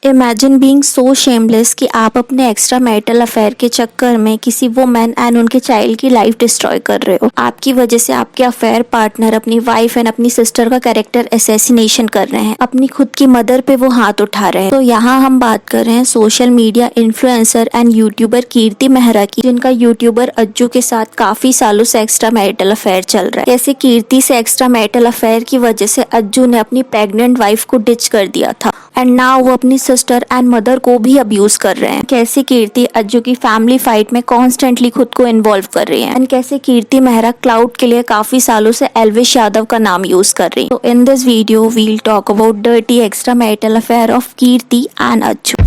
Imagine being so shameless कि आप अपने एक्स्ट्रा मैरिटल अफेयर के चक्कर में किसी वुमेन एंड उनके चाइल्ड की लाइफ डिस्ट्रॉय कर रहे हो। आपकी वजह से आपके अफेयर पार्टनर अपनी वाइफ एंड अपनी सिस्टर का कैरेक्टर असैसिनेशन कर रहे हैं, अपनी खुद की मदर पे वो हाथ उठा रहे हैं। तो यहाँ हम बात कर रहे हैं social media influencer and YouTuber Kirti Mehra की, जिनका यूट्यूबर अज्जू के साथ काफी सालों से एक्स्ट्रा मैरिटल अफेयर चल रहा है। कैसे कीर्ति से एक्स्ट्रा मैरिटल अफेयर की वजह से अज्जू ने अपनी प्रेग्नेंट वाइफ को डिच कर दिया था एंड नाउ वो अपनी सिस्टर एंड मदर को भी अब्यूज कर रहे हैं। कैसे कीर्ति अज्जू की फैमिली फाइट में कॉन्स्टेंटली खुद को इन्वॉल्व कर रही है एंड कैसे कीर्ति मेहरा क्लाउड के लिए काफी सालों से एल्विश यादव का नाम यूज कर रही है। तो in this video we'll talk about dirty extra marital affair of Kirti and Ajju.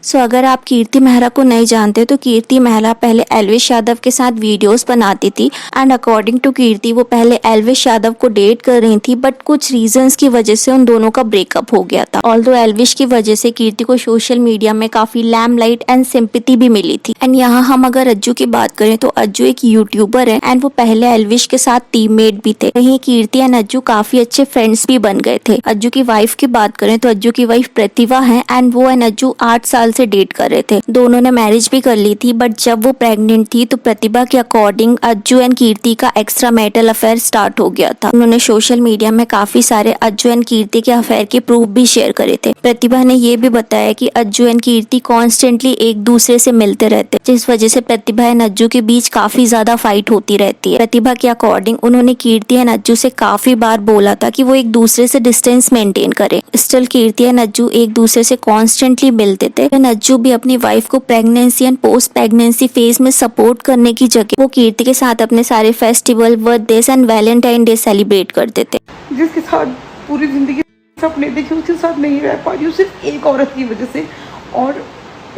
So अगर आप कीर्ति मेहरा को नहीं जानते तो कीर्ति मेहरा पहले एल्विश यादव के साथ वीडियोस बनाती थी एंड अकॉर्डिंग टू कीर्ति वो पहले एल्विश यादव को डेट कर रही थी, बट कुछ रीजंस की वजह से उन दोनों का ब्रेकअप हो गया था। ऑल्दो एल्विश की वजह से कीर्ति को सोशल मीडिया में काफी लैमलाइट एंड सिंपैथी भी मिली थी। एंड यहाँ हम अगर अज्जू की बात करें तो अज्जू एक यूट्यूबर है एंड वो पहले एल्विश के साथ टीममेट भी थे। वहीं कीर्ति एंड अज्जू काफी अच्छे फ्रेंड्स भी बन गए थे। अज्जू की वाइफ की बात करें तो अज्जू की वाइफ प्रतिभा है एंड वो एंड अज्जू 8 साल से डेट कर रहे थे। दोनों ने मैरिज भी कर ली थी, बट जब वो प्रेग्नेंट थी तो प्रतिभा के अकॉर्डिंग अज्जू एंड कीर्ति का एक्स्ट्रा मैरिटल अफेयर स्टार्ट हो गया था। उन्होंने सोशल मीडिया में काफी सारे अज्जू एंड कीर्ति के अफेयर के प्रूफ भी शेयर करे थे। प्रतिभा ने ये भी बताया कि अज्जू एंड कीर्ति कॉन्स्टेंटली एक दूसरे से मिलते रहते, जिस वजह से प्रतिभा एंड अज्जू के बीच काफी ज्यादा फाइट होती रहती है। प्रतिभा के अकॉर्डिंग उन्होंने कीर्ति एंड अज्जू से काफी बार बोला था कि वो एक दूसरे से डिस्टेंस मेंटेन करे। स्टिल कीर्ति एंड अज्जू एक दूसरे से कॉन्स्टेंटली मिलते थे एंड अज्जू भी अपनी वाइफ को pregnancy and post pregnancy phase में सपोर्ट करने की जगह वो कीर्ति के साथ अपने सारे festival, birthday and Valentine day celebrate करते थे। जिसके साथ पूरी जिंदगी सपने देखे उसके साथ नहीं रह पा रही हूँ सिर्फ एक औरत की वजह से। और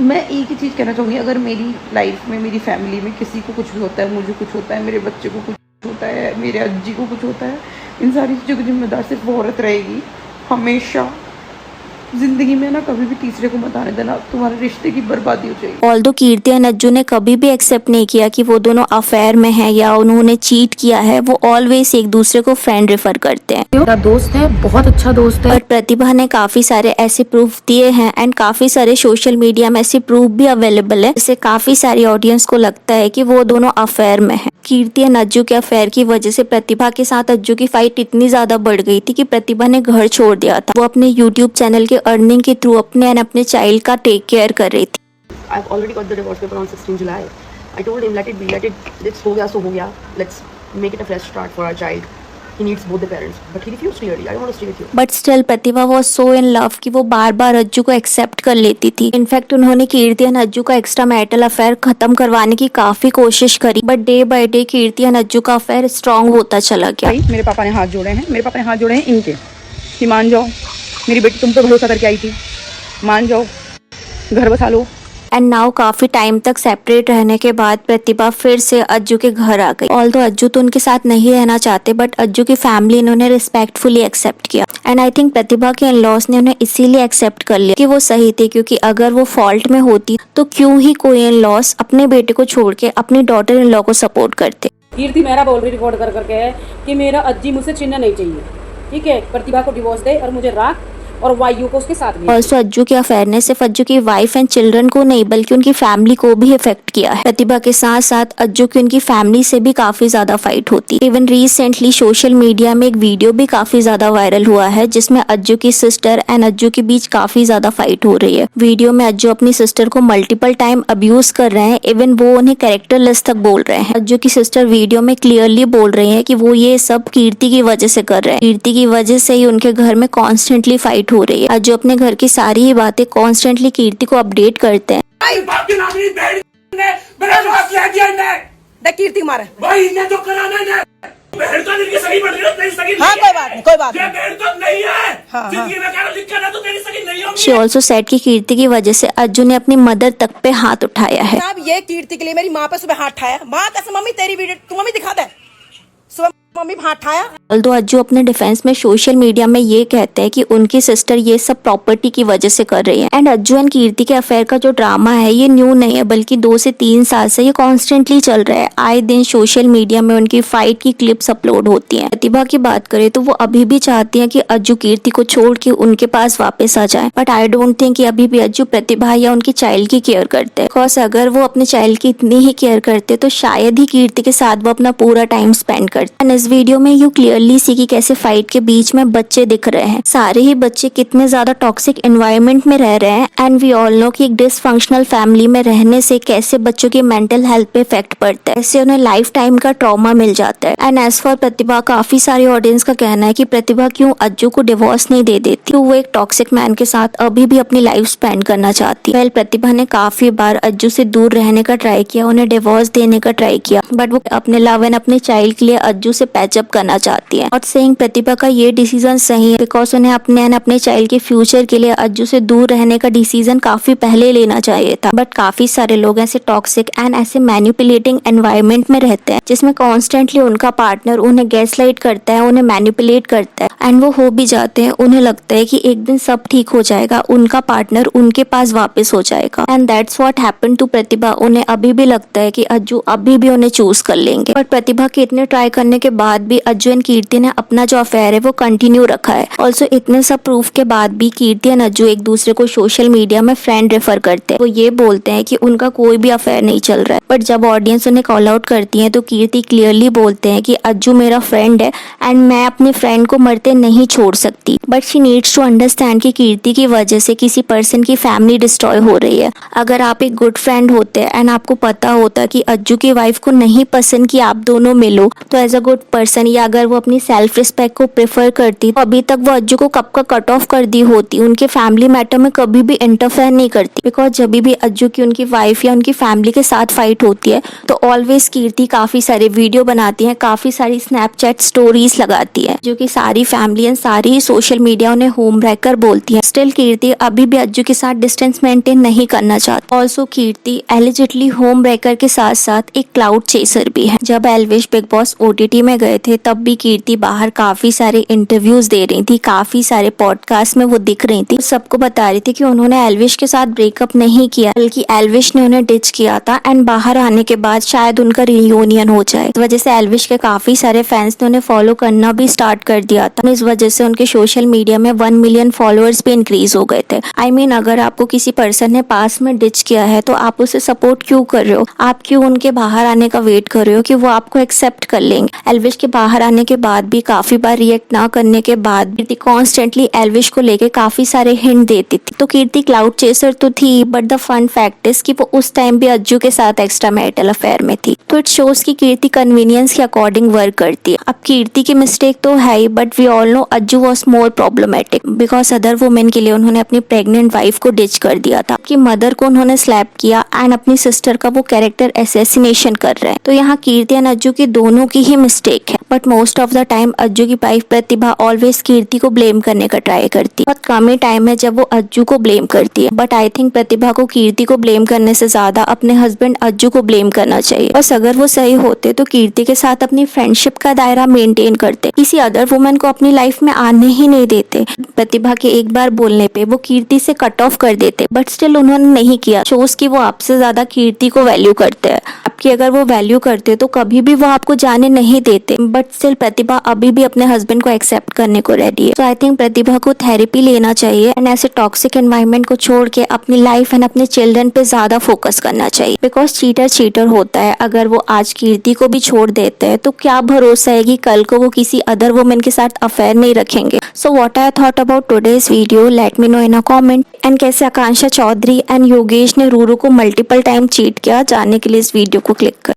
मैं एक ही चीज़ कहना चाहूँगी, अगर मेरी लाइफ में, मेरी फैमिली में किसी को कुछ भी होता है, मुझे कुछ होता है, मेरे बच्चे को कुछ होता है, मेरे अज्जी को कुछ होता है, इन सारी चीज़ों की जिम्मेदार सिर्फ वो औरत रहेगी। हमेशा जिंदगी में ना कभी भी तीसरे को मत आने देना, तुम्हारे रिश्ते की बर्बादी हो जाएगी। ऑल्दो कीर्ति एंड अज्जू ने कभी भी एक्सेप्ट नहीं किया कि वो दोनों अफेयर में हैं या उन्होंने चीट किया है। वो ऑलवेज एक दूसरे को फ्रेंड रेफर करते हैं। मेरा दोस्त है, बहुत अच्छा दोस्त है। और प्रतिभा ने काफी सारे ऐसे प्रूफ दिए हैं एंड काफी सारे सोशल मीडिया में ऐसे प्रूफ भी अवेलेबल है, जिससे काफी सारी ऑडियंस को लगता है कि वो दोनों अफेयर में है। कीर्ति एंड अज्जू के अफेयर की वजह से प्रतिभा के साथ अज्जू की फाइट इतनी ज्यादा बढ़ गई थी कि प्रतिभा ने घर छोड़ दिया था। वो अपने यूट्यूब चैनल के अर्निंग के थ्रू अपने एंड अपने चाइल्ड का टेक केयर कर रही थी। I've already got the divorce paper on 16 July. I told him let it be, let it. Let's हो गया सो हो गया. Let's make it a fresh start for our child. He needs both the parents, but he refused clearly. I don't want to stay with you. But still Pratibha was so in love कि वो बार बार अज्जू को accept कर लेती थी। In fact उन्होंने कीर्ति and Ajju का extra marital affair खत्म करवाने की काफी कोशिश करी, but day by day Kirti and Ajju का अफेयर स्ट्रॉन्ग होता चला गया। मेरे पापा ने हाथ जोड़े हैं, मेरे पापा ने हाथ जोड़े हैं इनके कि मान जाओ, मेरी बेटी तुम पे भरोसा करके आई थी, मान जाओ, घर बसा लो। एंड नाउ काफी टाइम तक सेपरेट रहने के बाद प्रतिभा फिर से अज्जू के घर आ गई। ऑल्दो अज्जू तो उनके साथ नहीं रहना चाहते, बट अज्जू की फैमिली इन्होंने रिस्पेक्टफुली एक्सेप्ट किया एंड आई थिंक प्रतिभा के इन-लॉज ने उन्हें इसीलिए एक्सेप्ट कर लिया कि वो सही थे, क्योंकि अगर वो फॉल्ट में होती तो क्यों ही कोई इन-लॉज अपने बेटे को छोड़ के अपनी डॉटर इन लॉ को सपोर्ट करते। कीर्ति मेहरा बोल रही रिकॉर्ड कर करके है कि मेरा अज्जी मुझसे छीनना नहीं चाहिए, ठीक है, प्रतिभा को डिवोर्स दे और मुझे राख और वायु को उसके साथ भी। ऑल्सो अज्जू के अफेयर ने सिर्फ अज्जू की वाइफ एंड चिल्ड्रन को नहीं बल्कि उनकी फैमिली को भी इफेक्ट किया है। प्रतिभा के साथ साथ अज्जू की उनकी फैमिली से भी काफी ज्यादा फाइट होती है। इवन रिसेंटली सोशल मीडिया में एक वीडियो भी काफी ज्यादा वायरल हुआ है, जिसमें अज्जू की सिस्टर एंड अज्जू के बीच काफी ज्यादा फाइट हो रही है। वीडियो में अज्जू अपनी सिस्टर को मल्टीपल टाइम अब्यूज कर रहे हैं, इवन वो उन्हें कैरेक्टरलेस तक बोल रहे हैं। अज्जू की सिस्टर वीडियो में क्लियरली बोल रही है कि वो ये सब कीर्ति की वजह से कर रहे हैं, कीर्ति की वजह से ही उनके घर में कॉन्स्टेंटली फाइट हो रही है। अज्जू अपने घर की सारी ही बातें कॉन्स्टेंटली कीर्ति को अपडेट करते हैं। कीर्ति मारे भाई ने जो कराना है बहन तो इनकी सगी बढ़ रही है, सगी हाँ कोई बात नहीं, कोई बात ये बहन तो नहीं है। हाँ, जिंदगी में क्या लिखा है तो तेरी सगी नहीं होगी। शी ऑल्सो सेड कि कीर्ति की वजह से अज्जू ने अपनी मदर तक पे हाथ उठाया है। साहब ये कीर्ति के लिए मेरी माँ पे सुबह हाथ उठाया। माँ कसम मम्मी तेरी वीडियो तू मम्मी दिखा दे, सुबह मम्मी भात खाया। ऑल्दो अज्जू अपने डिफेंस में सोशल मीडिया में ये कहते हैं कि उनकी सिस्टर ये सब प्रॉपर्टी की वजह से कर रही है। एंड अज्जू एंड कीर्ति के अफेयर का जो ड्रामा है ये न्यू नहीं है, बल्कि 2 से 3 साल से ये कॉन्स्टेंटली चल रहा है। आए दिन सोशल मीडिया में उनकी फाइट की क्लिप्स अपलोड होती हैं। प्रतिभा की बात करें तो वो अभी भी चाहती है कि अज्जू कीर्ति को छोड़ के उनके पास वापस आ जाए, बट आई डोंट थिंक कि अभी भी अज्जू प्रतिभा या उनकी चाइल्ड की केयर करते हैं। बिकॉज अगर वो अपने चाइल्ड की इतनी ही केयर करते तो शायद ही कीर्ति के साथ वो अपना पूरा टाइम स्पेंड करते। एंड इस वीडियो में यू क्लियरली सी कि कैसे फाइट के बीच में बच्चे दिख रहे हैं। सारे ही बच्चे कितने ज्यादा टॉक्सिक एनवायरनमेंट में रह रहे हैं। एंड वी ऑल नो कि एक डिसफंक्शनल फैमिली में रहने से कैसे बच्चों की मेंटल हेल्थ पे इफेक्ट पड़ता है, ऐसे उन्हें लाइफ टाइम का ट्रॉमा मिल जाता है। एंड एज फॉर प्रतिभा, काफी सारे ऑडियंस का कहना है कि प्रतिभा क्यों अज्जू को डिवोर्स नहीं दे देती, क्यों वो एक टॉक्सिक मैन के साथ अभी भी अपनी लाइफ स्पेंड करना चाहती है। प्रतिभा ने काफी बार अज्जू से दूर रहने का ट्राई किया, उन्हें डिवोर्स देने का ट्राई किया, बट वो अपने लव एंड अपने चाइल्ड के लिए अज्जू से पैचअप करना चाहती है। और सेइंग प्रतिभा का ये डिसीजन सही है, बिकॉज उन्हें अपने चाइल्ड के फ्यूचर के लिए अज्जू से दूर रहने का डिसीजन काफी पहले लेना चाहिए था। बट काफी सारे लोग ऐसे टॉक्सिक एंड ऐसे मैनिपुलेटिंग एनवायरनमेंट में रहते हैं जिसमें कॉन्स्टेंटली उनका पार्टनर उन्हें गैसलाइट करता है, उन्हें मैनिपुलेट करता है एंड वो हो भी जाते हैं। उन्हें लगता है कि एक दिन सब ठीक हो जाएगा, उनका पार्टनर उनके पास वापस हो जाएगा। And that's what happened to Pratibha. उन्हें अभी भी लगता है कि अज्जू अभी भी उन्हें चूज कर लेंगे। पर प्रतिभा के इतने ट्राई करने के बाद भी अज्जू एंड कीर्ति ने अपना जो अफेयर है वो कंटिन्यू रखा है। ऑल्सो इतने सब प्रूफ के बाद भी कीर्ति एंड अज्जू एक दूसरे को सोशल मीडिया में फ्रेंड रेफर करते हैं। वो ये बोलते हैं कि उनका कोई भी अफेयर नहीं चल रहा है। बट जब ऑडियंस उन्हें कॉल आउट करती है तो कीर्ति क्लियरली बोलते हैं कि अज्जू मेरा फ्रेंड है एंड मैं अपने फ्रेंड को मरते नहीं छोड़ सकती। But she needs to understand कि कीर्ति की वजह से किसी पर्सन की फैमिली डिस्ट्रॉय हो रही है। अगर आप एक गुड फ्रेंड होते एंड आपको पता होता कि अज्जू की वाइफ को नहीं पसंद कि आप दोनों मिलो, तो एज अ गुड पर्सन या अगर वो अपनी सेल्फ रिस्पेक्ट को प्रेफर करती तो अभी तक वो अज्जू को कब का कट ऑफ कर दी होती, उनके फैमिली मैटर में कभी भी इंटरफेयर नहीं करती। बिकॉज जब भी अज्जू की उनकी वाइफ या उनकी फैमिली के साथ फाइट होती है तो ऑलवेज कीर्ति काफी सारे वीडियो बनाती है, काफी सारी स्नैपचैट स्टोरीज लगाती है, जो कि सारी फैमिली एंड सारी सोशल मीडिया उन्हें होम ब्रेकर बोलती है। स्टिल कीर्ति अभी भी अज्जू के साथ डिस्टेंस मेंटेन नहीं करना चाहती। ऑल्सो कीर्ति एलिजिटली होम ब्रेकर के साथ साथ एक क्लाउड चेसर भी है। जब एल्विश बिग बॉस OTT में गए थे तब भी कीर्ति बाहर काफी सारे इंटरव्यूज दे रही थी, काफी सारे पॉडकास्ट में वो दिख रही थी, सबको बता रही थी कि उन्होंने एल्विश के साथ ब्रेकअप नहीं किया, बल्कि एल्विश ने उन्हें डिच किया था एंड बाहर आने के बाद शायद उनका रियूनियन हो जाए। इस वजह से एल्विश के काफी सारे फैंस ने उन्हें फॉलो करना भी स्टार्ट कर दिया था। इस वजह से उनके सोशल मीडिया में 1 मिलियन फॉलोअर्स भी इंक्रीज हो गए थे। आई मीन अगर आपको किसी पर्सन ने पास में डिच किया है तो आप उसे सपोर्ट क्यों कर रहे हो? आप क्यों उनके बाहर आने का वेट कर रहे हो कि वो आपको एक्सेप्ट कर लेंगे? एल्विश के बाहर आने के बाद भी काफी बार रिएक्ट ना करने के बाद कीर्ति कॉन्स्टेंटली एल्विश को लेके काफी सारे हिंट देती थी। तो कीर्ति क्लाउड चेसर तो थी, but the fun fact is कि वो उस टाइम भी अज्जू के साथ एक्स्ट्रा मैरिटल अफेयर में थी। तो इट शोज कि कीर्ति कन्वीनियंस के अकॉर्डिंग वर्क करती है। अब कीर्ति की मिस्टेक तो है ही, but we all know Ajju was more problematic because other women के लिए उन्होंने अपनी प्रेग्नेंट वाइफ को डिच कर दिया था, कि मदर को उन्होंने स्लैप किया एंड अपनी सिस्टर का वो कैरेक्टर असैसिनेशन कर रहे हैं। तो यहाँ कीर्ति एंड अज्जू की दोनों की ही मिस्टेक है। But most of the time Ajju की वाइफ प्रतिभा ऑलवेज कीर्ति को ब्लेम करने का ट्राई करती है। बहुत कम ही टाइम है जब वो अज्जू को ब्लेम करती है। बट आई थिंक प्रतिभा को कीर्ति को ब्लेम करने से ज्यादा अपने हस्बैंड अज्जू को ब्लेम करना चाहिए। बस अगर वो सही होते तो कीर्ति के साथ अपनी फ्रेंडशिप का दायरा मेंटेन करते, किसी अदर वुमेन को अपनी लाइफ में आने ही नहीं देते। प्रतिभा के एक बार बोलने पे वो कीर्ति से कट ऑफ कर देते, बट स्टिल उन्होंने नहीं किया। शोज कि वो आपसे ज्यादा कीर्ति को वैल्यू करते हैं। आपकी अगर वो वैल्यू करते तो कभी भी वो आपको जाने नहीं देते। बट स्टिल प्रतिभा अभी भी अपने हस्बैंड को एक्सेप्ट करने को रेडी है। तो आई थिंक प्रतिभा को थेरेपी लेना चाहिए एंड ऐसे टॉक्सिक एनवायरनमेंट को छोड़ के अपनी लाइफ एंड अपने चिल्ड्रन पे ज्यादा फोकस करना चाहिए। बिकॉज चीटर चीटर होता है। अगर वो आज कीर्ति को भी छोड़ देते हैं तो क्या भरोसा है कि कल को वो किसी अदर वुमेन के साथ अफेयर नहीं रखेंगे। So what I thought about today's video, let me know in a comment. And कैसे आकांक्षा चौधरी एंड योगेश ने रूरू को मल्टीपल टाइम चीट किया, जानने के लिए इस वीडियो को क्लिक कर